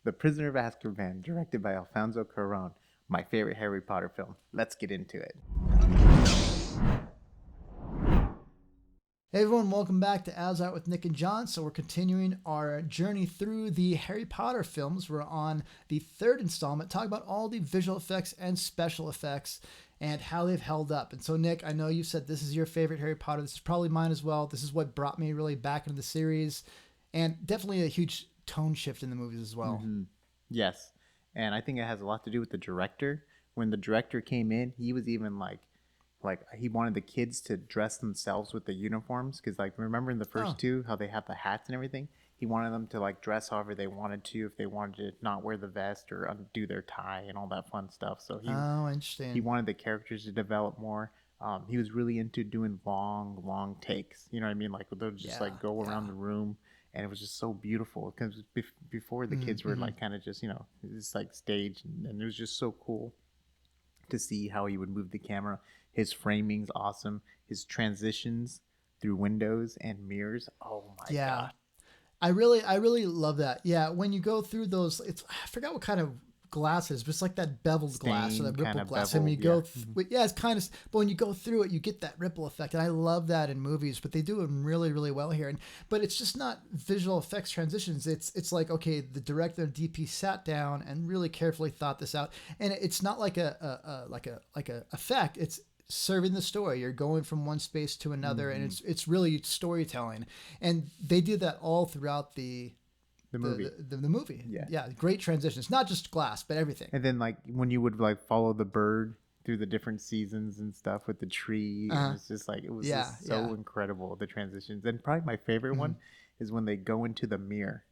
The Prisoner of Azkaban, directed by Alfonso Cuarón, my favorite Harry Potter film. Let's get into it. Hey everyone, welcome back to AsArt with Nick and John. So we're continuing our journey through the Harry Potter films. We're on the third installment, talking about all the visual effects and special effects and how they've held up. And so Nick, I know you said this is your favorite Harry Potter. This is probably mine as well. This is what brought me really back into the series, and definitely a huge tone shift in the movies as well. Yes, and I think it has a lot to do with the director. When the director came in, he was even like he wanted the kids to dress themselves with the uniforms because like remember in the first two how they have the hats and everything. He wanted them to like dress however they wanted to, if they wanted to not wear the vest or undo their tie and all that fun stuff. So he Interesting. wanted the characters to develop more. He was really into doing long takes. You know what I mean? Like they'll just like go around the room, and it was just so beautiful because before the kids were like kind of just just like staged, and it was just so cool to see how he would move the camera. His framing's awesome. His transitions through windows and mirrors. Oh my god. I really love that. Yeah, when you go through those, I forgot what kind of glass it is, but it's like that beveled glass or Stained, that ripple kind of glass. And when you beveled, go, yeah, it's kind of, but when you go through it, you get that ripple effect, and I love that in movies. But they do it really, really well here. But it's just not visual effects transitions. It's like, okay, the director and DP sat down and really carefully thought this out, and it's not like a effect. It's serving the story. You're going from one space to another, and it's really storytelling. And they did that all throughout the movie. The movie. Yeah, great transitions. Not just glass, but everything. And then like when you would like follow the bird through the different seasons and stuff with the tree, and it's just like it was just so incredible, the transitions. And probably my favorite one is when they go into the mirror,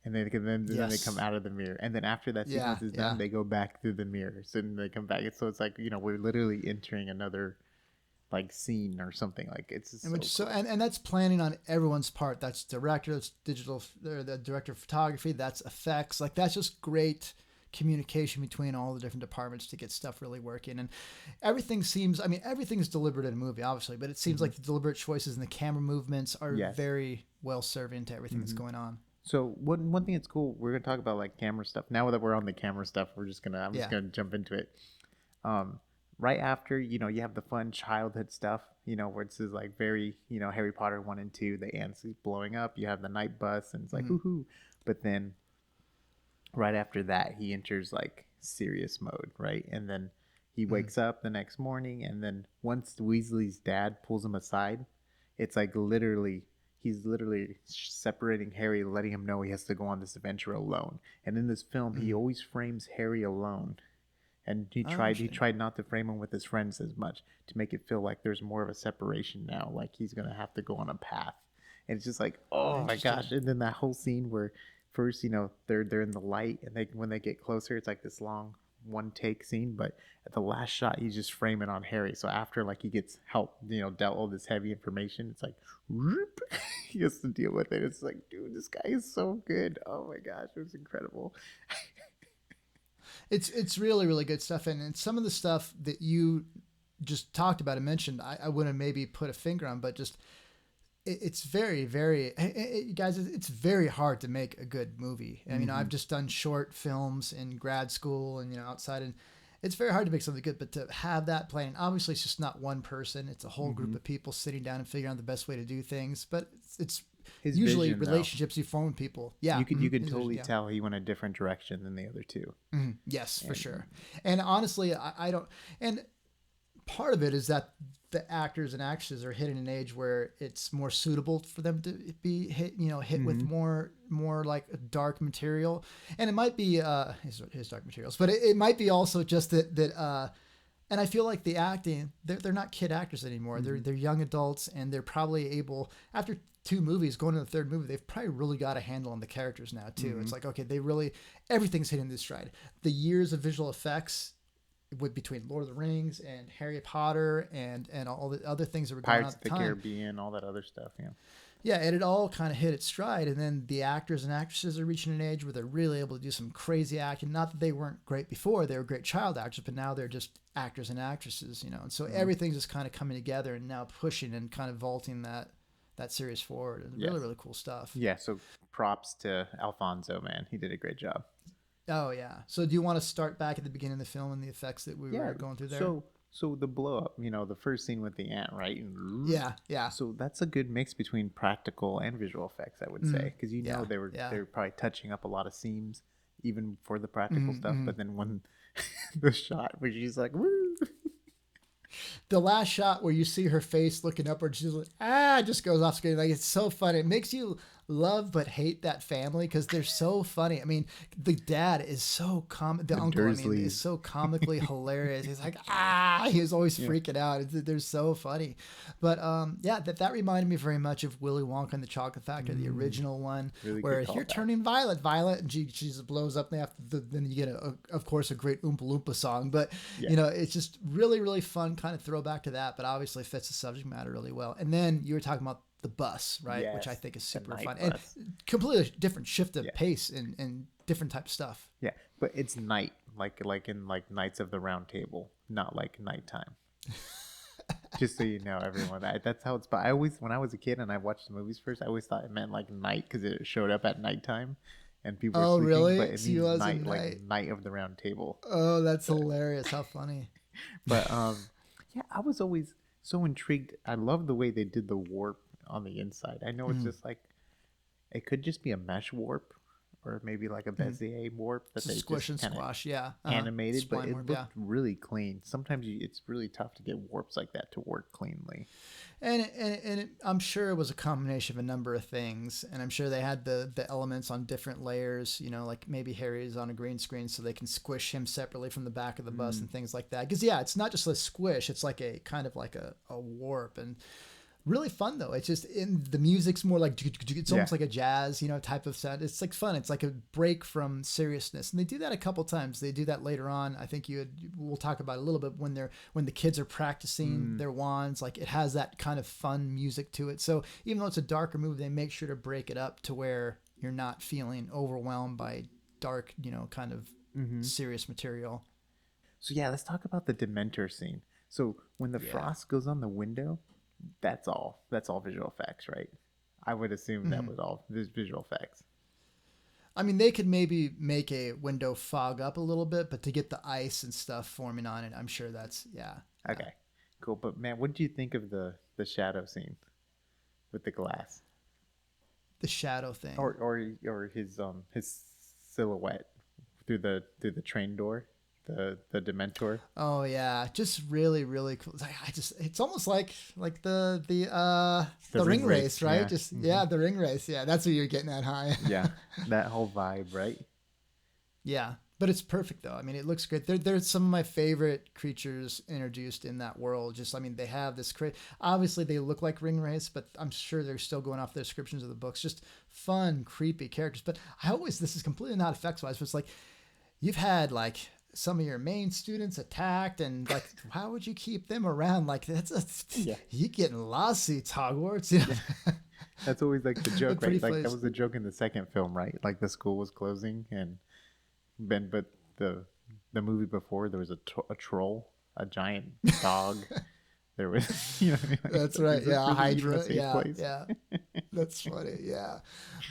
and then they come out of the mirror, and then after that sequence is done, they go back through the mirrors and they come back. So it's like we're literally entering another like scene or something. Like it's just so cool. And that's planning on everyone's part. That's director, that's digital, the director of photography, that's effects. Like that's just great communication between all the different departments to get stuff really working. And everything seems, I mean, everything's deliberate in a movie, obviously, but it seems like the deliberate choices and the camera movements are very well serving to everything that's going on. So one thing that's cool, we're gonna talk about like camera stuff. Now that we're on the camera stuff, I'm just gonna jump into it. Right after, you have the fun childhood stuff, where it's just like very, Harry Potter 1 and 2, the ants blowing up, you have the night bus, and it's like, woohoo. But then right after that, he enters like serious mode, right? And then he wakes up the next morning, and then once Weasley's dad pulls him aside, it's like he's literally separating Harry, letting him know he has to go on this adventure alone. And in this film, he always frames Harry alone. And he tried not to frame him with his friends as much to make it feel like there's more of a separation now, like he's gonna have to go on a path. And it's just like, oh my gosh! And then that whole scene where first, they're in the light, and when they get closer, it's like this long one take scene. But at the last shot, he's just framing on Harry. So after like he gets help, dealt all this heavy information, it's like, whoop, he has to deal with it. It's like, dude, this guy is so good. Oh my gosh, it was incredible. It's really, really good stuff. And some of the stuff that you just talked about and mentioned, I wouldn't maybe put a finger on, but just it's very, very, guys, it's very hard to make a good movie. I mean, I've just done short films in grad school and, outside, and it's very hard to make something good, but to have that playing, obviously it's just not one person. It's a whole group of people sitting down and figuring out the best way to do things, but it's his usually vision, relationships you form with people. Yeah. You could totally tell he went a different direction than the other two. Yes, for sure. And honestly, I don't, and part of it is that the actors and actresses are hitting an age where it's more suitable for them to be hit with more like dark material. And it might be his dark materials, but it might be also just that and I feel like the acting, they're not kid actors anymore. They're young adults, and they're probably able, after 2 movies, going to the 3rd movie, they've probably really got a handle on the characters now too. It's like, okay, everything's hitting this stride. The years of visual effects between Lord of the Rings and Harry Potter and all the other things that were going on Pirates at the of the time. Caribbean, all that other stuff. Yeah, and it all kind of hit its stride, and then the actors and actresses are reaching an age where they're really able to do some crazy acting. Not that they weren't great before; they were great child actors, but now they're just actors and actresses, And so everything's just kind of coming together and now pushing and kind of vaulting that series forward. Really, really cool stuff. Yeah. So props to Alfonso, man. He did a great job. Oh yeah. So do you want to start back at the beginning of the film and the effects that we Yeah. were going through there? So the blow up, the first scene with the ant, right? Yeah, yeah. So that's a good mix between practical and visual effects, I would say, because Yeah, they were yeah. probably touching up a lot of seams even for the practical Mm-hmm, stuff. But then when the shot where she's like, woo, the last shot where you see her face looking upward, she's like, just goes off screen. Like, it's so funny. It makes you love but hate that family because they're so funny. I mean, the dad is so the uncle, Dursleys. is so comically hilarious. He's like, he's always freaking out. They're so funny. But yeah, that reminded me very much of Willy Wonka and the Chocolate Factory, the original one, Really where good you're callback. turning violet, and she just blows up. And then you get of course a great Oompa Loompa song. But it's just really, really fun kind of throwback to that. But obviously fits the subject matter really well. And then you were talking about the bus, right? Yes, which I think is super the fun night and bus. completely different shift of pace and different type of stuff. Yeah, but it's night, like in like Knights of the Round Table, not like nighttime. Just so you know, everyone, that's how it's. But I always, when I was a kid and I watched the movies first, I always thought it meant like night because it showed up at nighttime, and people were sleeping. Really? But it So you means was night, in like night? Night of the Round Table. Oh, that's hilarious! How funny. But yeah, I was always so intrigued. I love the way they did the warp on the inside. I know it's just like it could just be a mesh warp, or maybe like a Bezier warp that they Squish just and squash, yeah. animated, but Spline it warp, looked really clean. Sometimes it's really tough to get warps like that to work cleanly. And I'm sure it was a combination of a number of things, and I'm sure they had the elements on different layers. Like maybe Harry's on a green screen, so they can squish him separately from the back of the bus and things like that. Because it's not just a squish; it's like a kind of like a warp and. Really fun though. It's just the music's more like it's almost like a jazz, type of sound. It's like fun. It's like a break from seriousness, and they do that a couple times. They do that later on. I think we'll talk about it a little bit when the kids are practicing their wands. Like it has that kind of fun music to it. So even though it's a darker movie, they make sure to break it up to where you're not feeling overwhelmed by dark, kind of serious material. So yeah, let's talk about the Dementor scene. So when the frost goes on the window. That's all visual effects, right? I would assume that was all visual effects. I mean, they could maybe make a window fog up a little bit, but to get the ice and stuff forming on it, I'm sure that's Okay, cool. But man, what did you think of the shadow scene with the glass? The shadow thing, or his silhouette through the train door. The Dementor. Oh yeah, just really really cool. It's almost like the ring race, right? Yeah. Just the ring race. Yeah, that's what you're getting at, high. Yeah, that whole vibe, right? Yeah, but it's perfect though. I mean, it looks great. They're some of my favorite creatures introduced in that world. They have this obviously they look like ring race, but I'm sure they're still going off the descriptions of the books. Just fun, creepy characters. But this is completely not effects wise, but it's like you've had like some of your main students attacked, and like, how would you keep them around? Like you getting lawsuits, Hogwarts. That's always like the joke, right? Like place. that was the joke in the second film, right? Like the school was closing, but the movie before there was a troll, a giant dog. There was, what I mean? Like, that's right. Yeah, Hydra. Place? Yeah. That's funny. Yeah,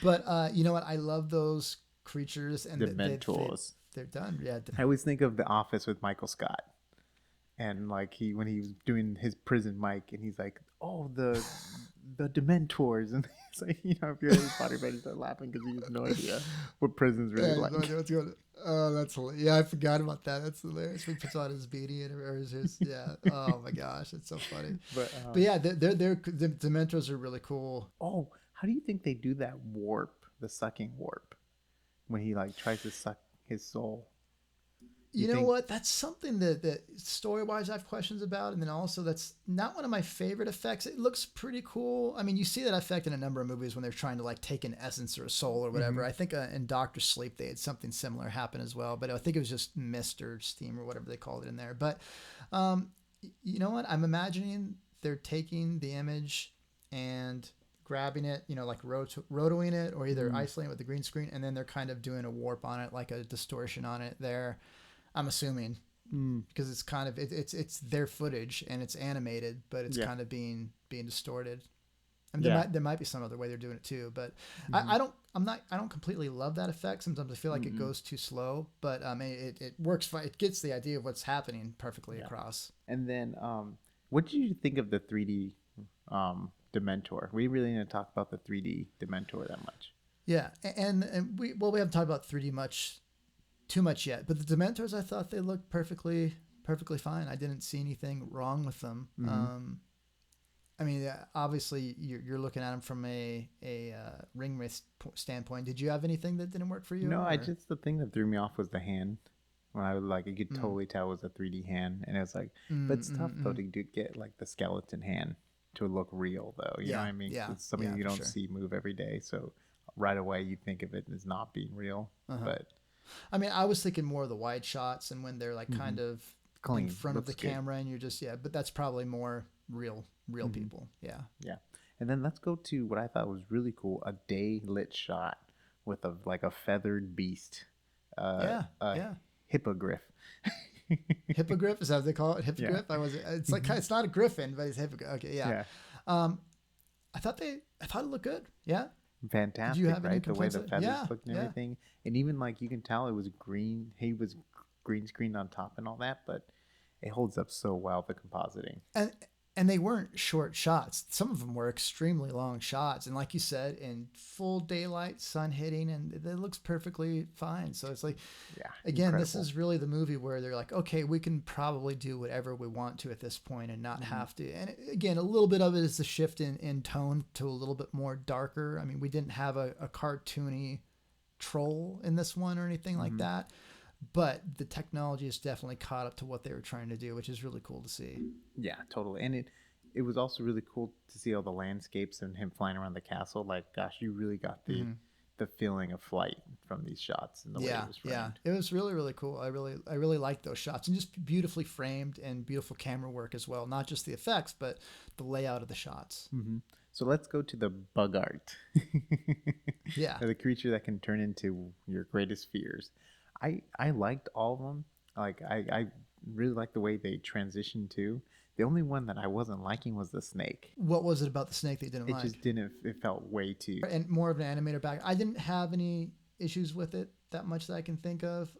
but you know what? I love those creatures and Dementors. They're done. Yeah. I always think of The Office with Michael Scott, and like when he was doing his prison mic, and he's like, "Oh, the Dementors," and it's like, if you're Harry Potter fan, you start laughing because you have no idea what prison's really like. What's going on. Oh, that's hilarious. Yeah, I forgot about that. That's hilarious. He puts on his beanie or his Oh my gosh, it's so funny. But yeah, the Dementors are really cool. Oh, how do you think they do that warp, the sucking warp, when he like tries to suck his soul? You know what? That's something that story-wise I have questions about, and then also that's not one of my favorite effects. It looks pretty cool. I mean, you see that effect in a number of movies when they're trying to like take an essence or a soul or whatever. I think in Doctor Sleep they had something similar happen as well, but I think it was just mist or steam or whatever they called it in there. But you know what? I'm imagining they're taking the image and grabbing it, like rotoing it, or either isolating it with the green screen, and then they're kind of doing a warp on it, like a distortion on it there. I'm assuming because it's kind of it's their footage and it's animated, but it's kind of being distorted. I mean, there might be some other way they're doing it too, but I I don't completely love that effect. Sometimes I feel like it goes too slow, but it works fine. It gets the idea of what's happening perfectly across. And then what did you think of the 3D Dementor? We really didn't talk about the 3D Dementor that much. Yeah, and we haven't talked about 3D too much yet, but the Dementors, I thought they looked perfectly fine. I didn't see anything wrong with them. I mean, obviously you're looking at them from a ring wraith standpoint. Did you have anything that didn't work for you? No, the thing that threw me off was the hand. When I was like, you could totally tell it was a 3D hand, and it was like, but it's tough though to get like the skeleton hand to look real though. You know what I mean? Yeah, it's something you don't see move every day, so right away you think of it as not being real. But I mean, I was thinking more of the wide shots and when they're like kind of clean in front of the camera, and you're just but that's probably more real people. Yeah. And then let's go to what I thought was really cool: a day lit shot with a feathered beast. Hippogriff. Hippogriff, is that what they call it? Hippogriff. It's like it's not a griffin, but it's hippogriff. Okay, yeah. I thought it looked good. Yeah. Fantastic. Did you have any complaints? The way the feathers looked and everything, and even like you can tell it was green. He was green screened on top and all that, but it holds up so well, the compositing. And they weren't short shots. Some of them were extremely long shots. And like you said, in full daylight, sun hitting, and it looks perfectly fine. So it's like, again, incredible. This is really the movie where they're like, okay, we can probably do whatever we want to at this point and not have to. And again, a little bit of it is the shift in tone to a little bit more darker. I mean, we didn't have a cartoony troll in this one or anything like that. But the technology has definitely caught up to what they were trying to do, which is really cool to see. Yeah, totally. And it was also really cool to see all the landscapes and him flying around the castle. Like, gosh, you really got the feeling of flight from these shots and the way it was framed. Yeah, it was really, really cool. I really liked those shots, and just beautifully framed and beautiful camera work as well. Not just the effects, but the layout of the shots. So let's go to the Boggart. The creature that can turn into your greatest fears. I liked all of them. Like I really liked the way they transitioned too. The only one that I wasn't liking was the snake. What was it about the snake that you didn't like? It just didn't. It felt way too. And more of an animator back. I didn't have any issues with it that much that I can think of.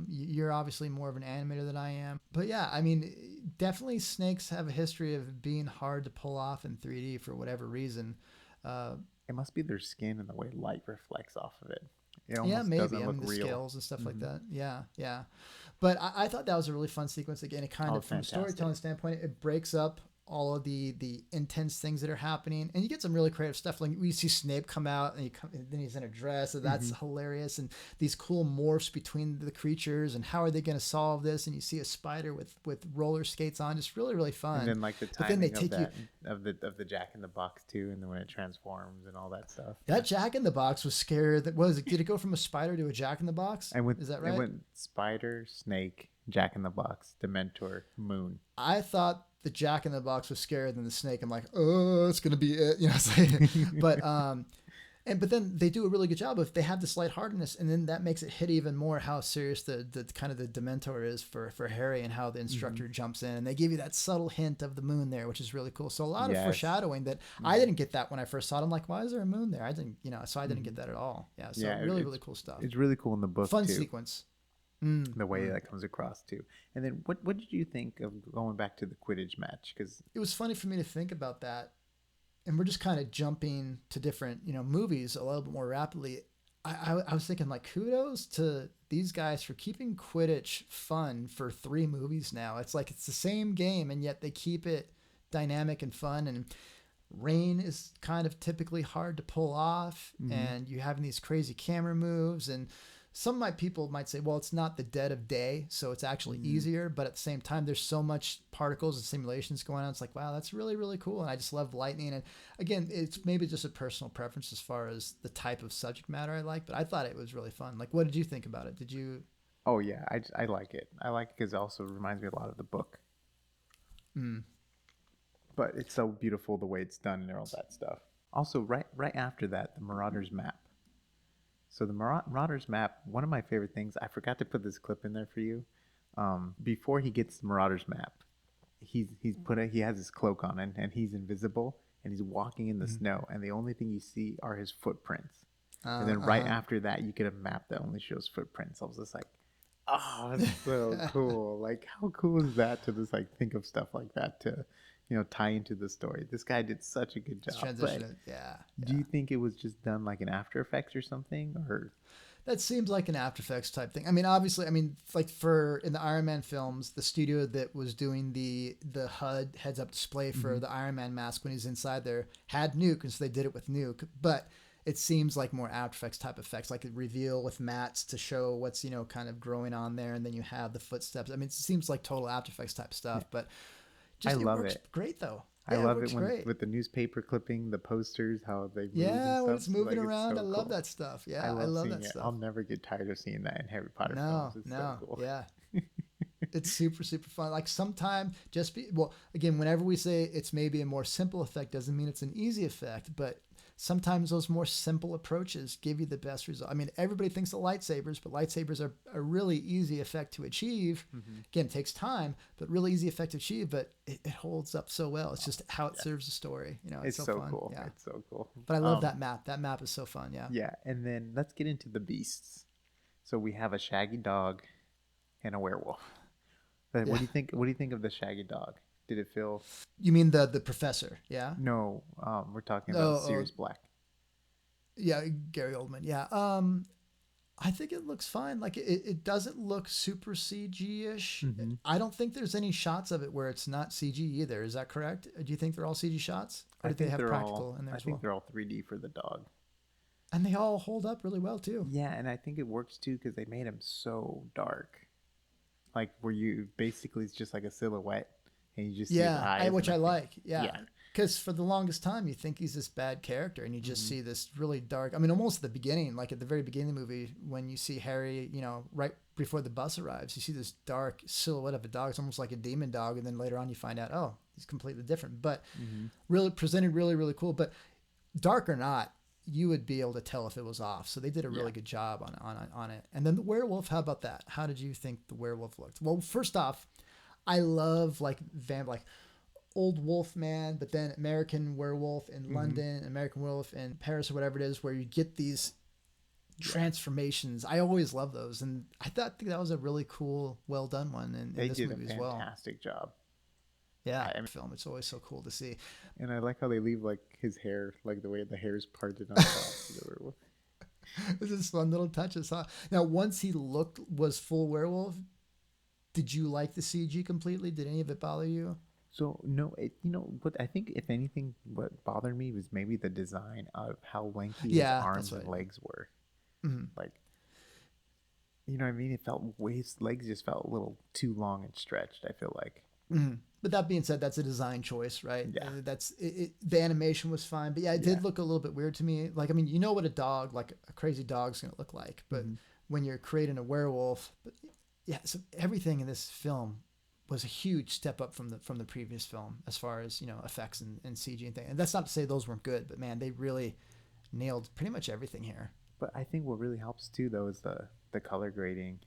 You're obviously more of an animator than I am. But yeah, I mean, definitely snakes have a history of being hard to pull off in 3D for whatever reason. It must be their skin and the way light reflects off of it. Maybe. I mean, the scales and stuff like that. Yeah. But I thought that was a really fun sequence. Again, it kind of, from a storytelling standpoint, it breaks up all of the intense things that are happening, and you get some really creative stuff. Like we see Snape come out, and then he's in a dress, so that's hilarious. And these cool morphs between the creatures, and how are they going to solve this? And you see a spider with roller skates on, just really, really fun. And then like the timing of the Jack in the Box too, and then when it transforms and all that stuff. That Jack in the Box was scary. Did it go from a spider to a Jack in the Box? Is that right? It went spider, snake, Jack in the Box, Dementor, moon. I thought the Jack in the Box was scarier than the snake. I'm like, oh, it's gonna be it, it's like, but then they do a really good job of, they have this lightheartedness, and then that makes it hit even more how serious the kind of the Dementor is for Harry, and how the instructor jumps in, and they give you that subtle hint of the moon there, which is really cool. So a lot of foreshadowing that I didn't get that when I first saw it. I'm like, why is there a moon there? I didn't, so I didn't get that at all. Yeah, so really cool stuff. It's really cool in the book. Fun sequence. The way that comes across too. And then what did you think of going back to the Quidditch match? Because it was funny for me to think about that, and we're just kind of jumping to different movies a little bit more rapidly. I was thinking, like, kudos to these guys for keeping Quidditch fun for 3 movies now. It's like it's the same game, and yet they keep it dynamic and fun. And rain is kind of typically hard to pull off, and you having these crazy camera moves, and some people might say, well, it's not the dead of day, so it's actually easier. But at the same time, there's so much particles and simulations going on. It's like, wow, that's really, really cool. And I just love lightning. And again, it's maybe just a personal preference as far as the type of subject matter I like. But I thought it was really fun. Like, what did you think about it? Did you? Oh, yeah, I like it. I like it because it also reminds me a lot of the book. But it's so beautiful the way it's done and all that stuff. Also, right after that, the Marauders map. So the Marauders map, one of my favorite things, I forgot to put this clip in there for you. Before he gets the Marauders map, he has his cloak on, and he's invisible, and he's walking in the snow, and the only thing you see are his footprints. And then right after that, you get a map that only shows footprints. I was just like, oh, it's so cool. Like, how cool is that to just like think of stuff like that to, tie into the story? This guy did such a good job. Transition it. Yeah. Do you think it was just done like in After Effects or something, or? That seems like an After Effects type thing. I mean, obviously, like in the Iron Man films, the studio that was doing the HUD heads up display for the Iron Man mask when he's inside there had Nuke, and so they did it with Nuke. But it seems like more After Effects type effects, like a reveal with mats to show what's kind of growing on there, and then you have the footsteps. I mean, it seems like total After Effects type stuff, but I love works it. Great though. I love it with the newspaper clipping, the posters, how they move when it's moving around. I love that stuff. Yeah, I love that stuff. I'll never get tired of seeing that in Harry Potter films. It's so cool. Yeah. It's super, super fun. Like sometime again, whenever we say it's maybe a more simple effect, doesn't mean it's an easy effect, but sometimes those more simple approaches give you the best result. I mean, everybody thinks of lightsabers, but lightsabers are a really easy effect to achieve. Again, it takes time, but really easy effect to achieve, but it holds up so well. It's just how it serves the story. It's so fun. Cool. Yeah. It's so cool. But I love that map. That map is so fun. Yeah. Yeah. And then let's get into the beasts. So we have a shaggy dog and a werewolf. But what do you think? What do you think of the shaggy dog? Did it feel? You mean the professor? Yeah. No, we're talking about Sirius Black. Yeah, Gary Oldman. Yeah. I think it looks fine. Like it doesn't look super CG-ish. I don't think there's any shots of it where it's not CG either. Is that correct? Do you think they're all CG shots, or do they have practical in there as well? I think they're all 3D for the dog. And they all hold up really well too. Yeah, and I think it works too because they made him so dark. Like where you basically it's just like a silhouette. And you just see his eyes which I like. Yeah. Because for the longest time, you think he's this bad character, and you just see this really dark. I mean, almost at the beginning, like at the very beginning of the movie, when you see Harry, right before the bus arrives, you see this dark silhouette of a dog. It's almost like a demon dog, and then later on, you find out, oh, he's completely different. But really presented really, really cool. But dark or not, you would be able to tell if it was off. So they did a really good job on it. And then the werewolf, how about that? How did you think the werewolf looked? Well, first off, I love like old wolf man, but then American werewolf in London, American werewolf in Paris, or whatever it is, where you get these transformations. I always love those, and I think that was a really cool, well done one in this movie as well. They did a fantastic job. Yeah, film. It's always so cool to see. And I like how they leave like his hair, like the way the hair is parted on top of the werewolf. This is fun little touches, huh? Now, once he was full werewolf, did you like the CG completely? Did any of it bother you? So no, what I think if anything, what bothered me was maybe the design of how lengthy his arms and legs were. Like, you know what I mean? It felt his legs just felt a little too long and stretched. I feel like. But that being said, that's a design choice, right? Yeah. That's it. The animation was fine, but it did look a little bit weird to me. Like, I mean, you know what a dog, like a crazy dog's gonna look like, but when you're creating a werewolf, so everything in this film was a huge step up from the previous film as far as effects and CG and things. And that's not to say those weren't good, but man, they really nailed pretty much everything here. But I think what really helps too, though, is the color grading.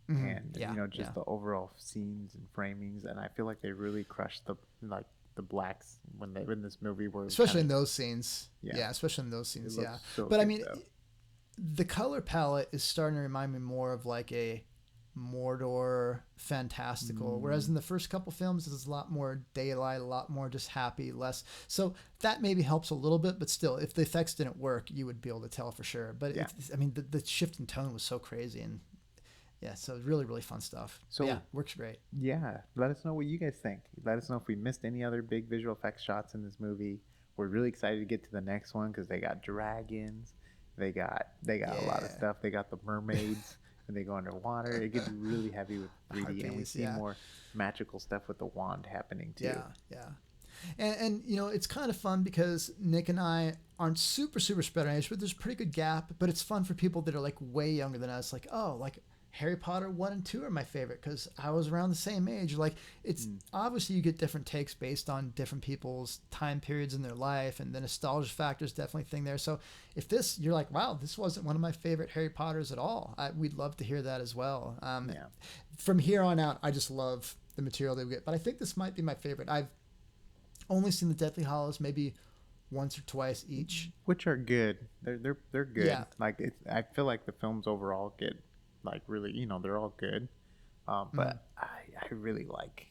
And the overall scenes and framings, and I feel like they really crushed the blacks when they in this movie were especially in those scenes. Especially in those scenes. So but I mean, the color palette is starting to remind me more of like a Mordor fantastical, whereas in the first couple films it's a lot more daylight, a lot more just happy, less. So that maybe helps a little bit, but still, if the effects didn't work, you would be able to tell for sure. But the shift in tone was so crazy, and so really, really fun stuff. So works great. Yeah, let us know what you guys think. Let us know if we missed any other big visual effects shots in this movie. We're really excited to get to the next one because they got dragons, they got a lot of stuff. They got the mermaids. When they go underwater, it gets really heavy with 3D, and we see more magical stuff with the wand happening too. And it's kind of fun because Nick and I aren't super spread on age, but there's a pretty good gap. But it's fun for people that are like way younger than us. Like, like Harry Potter 1 and 2 are my favorite because I was around the same age. Like, it's obviously you get different takes based on different people's time periods in their life, and the nostalgia factor is definitely a thing there. So if you're like, wow, this wasn't one of my favorite Harry Potters at all, we'd love to hear that as well. From here on out, I just love the material that we get, but I think this might be my favorite. I've only seen the Deathly Hallows maybe once or twice each, which are good. They're good. Yeah. Like I feel like the films overall get like really, they're all good. But I really like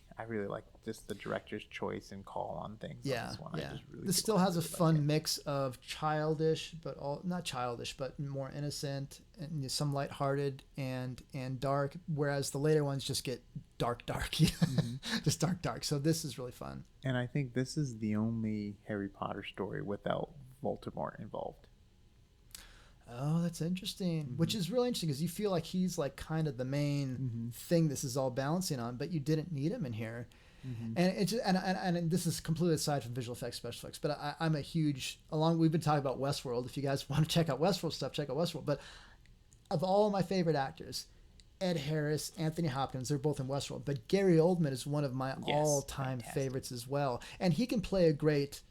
just the director's choice and call on things. Yeah, On this one. yeah. I just really This still has a fun mix of childish, but not childish, but more innocent and some lighthearted and dark. Whereas the later ones just get dark, just dark. So this is really fun. And I think this is the only Harry Potter story without Voldemort involved. Oh, that's interesting. Which is really interesting because you feel like he's like kind of the main thing this is all balancing on, but you didn't need him in here. And it's just, and this is completely aside from visual effects, special effects. But I'm a huge we've been talking about Westworld. If you guys want to check out Westworld stuff, check out Westworld. But of all my favorite actors, Ed Harris, Anthony Hopkins, they're both in Westworld. But Gary Oldman is one of my all-time favorites as well, and he can play a great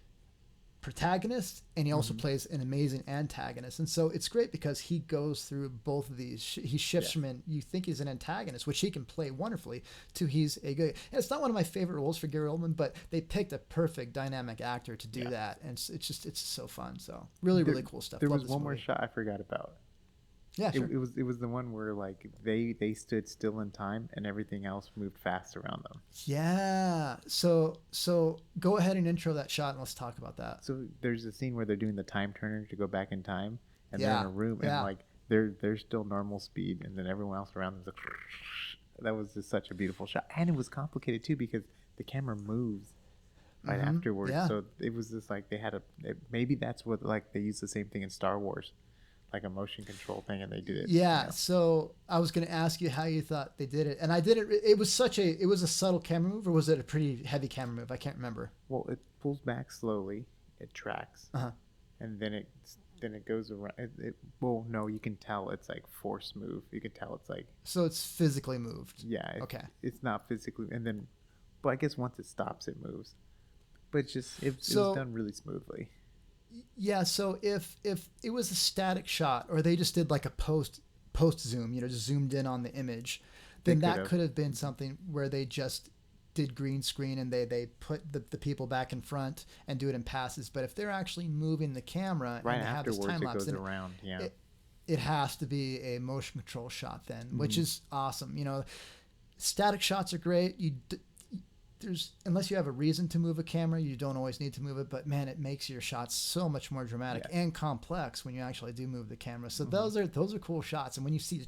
protagonist, and he also plays an amazing antagonist. And so it's great because he goes through both of these. He shifts from you think he's an antagonist, which he can play wonderfully, to he's a good. And it's not one of my favorite roles for Gary Oldman, but they picked a perfect dynamic actor to do that, and it's so fun. So really cool stuff. There was one more shot I forgot about. Yeah, sure. It was the one where like they stood still in time and everything else moved fast around them. Yeah. So go ahead and intro that shot and let's talk about that. So there's a scene where they're doing the time turner to go back in time, and they're in a room and like they're still normal speed, and then everyone else around them's like, that was just such a beautiful shot, and it was complicated too because the camera moves right afterwards. Yeah. So it was just like they had maybe that's what like they use the same thing in Star Wars. Like a motion control thing, and they did it. Yeah. So I was going to ask you how you thought they did it, and I did it. It was a subtle camera move, or was it a pretty heavy camera move? I can't remember. Well, it pulls back slowly, it tracks, and then it goes around. Well, no, you can tell it's like force move. You can tell it's like. So it's physically moved. Yeah. Okay. It's not physically, and then, but I guess once it stops, it moves. But it was done really smoothly. Yeah, so if it was a static shot, or they just did like a post zoom, just zoomed in on the image, then that could have been something where they just did green screen and they put the people back in front and do it in passes. But if they're actually moving the camera right and have this time lapse, it goes around. Yeah, it has to be a motion control shot then, which is awesome. Static shots are great. Unless you have a reason to move a camera, you don't always need to move it, but man, it makes your shots so much more dramatic and complex when you actually do move the camera. So those are cool shots, and when you see the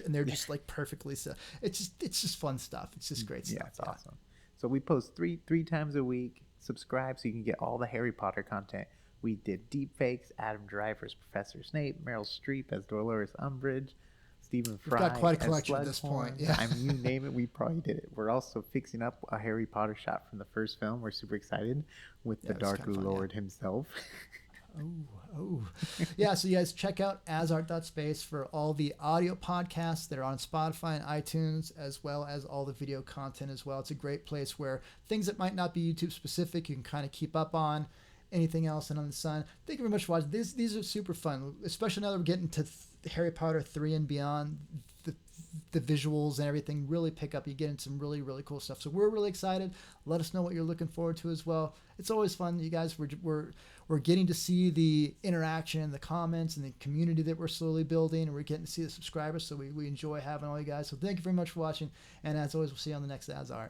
and they're just like perfectly so, it's just fun stuff. It's just great stuff. Yeah, it's awesome. So we post three times a week. Subscribe so you can get all the Harry Potter content. We did deepfakes, Adam Driver's Professor Snape, Meryl Streep as Dolores Umbridge, Stephen Fry. We've got quite a collection at this point. Yeah. I mean, you name it, we probably did it. We're also fixing up a Harry Potter shot from the first film. We're super excited with the Dark Lord himself. Oh. Yeah, so you guys check out AsArt.space for all the audio podcasts that are on Spotify and iTunes, as well as all the video content as well. It's a great place where things that might not be YouTube specific, you can kind of keep up on. Anything else and on the sun. Thank you very much for watching. These are super fun, especially now that we're getting to Harry Potter 3 and beyond. The visuals and everything really pick up. You get into some really, really cool stuff. So we're really excited. Let us know what you're looking forward to as well. It's always fun, you guys. We're getting to see the interaction, the comments, and the community that we're slowly building, and we're getting to see the subscribers. So we enjoy having all you guys. So thank you very much for watching. And as always, we'll see you on the next AsArt.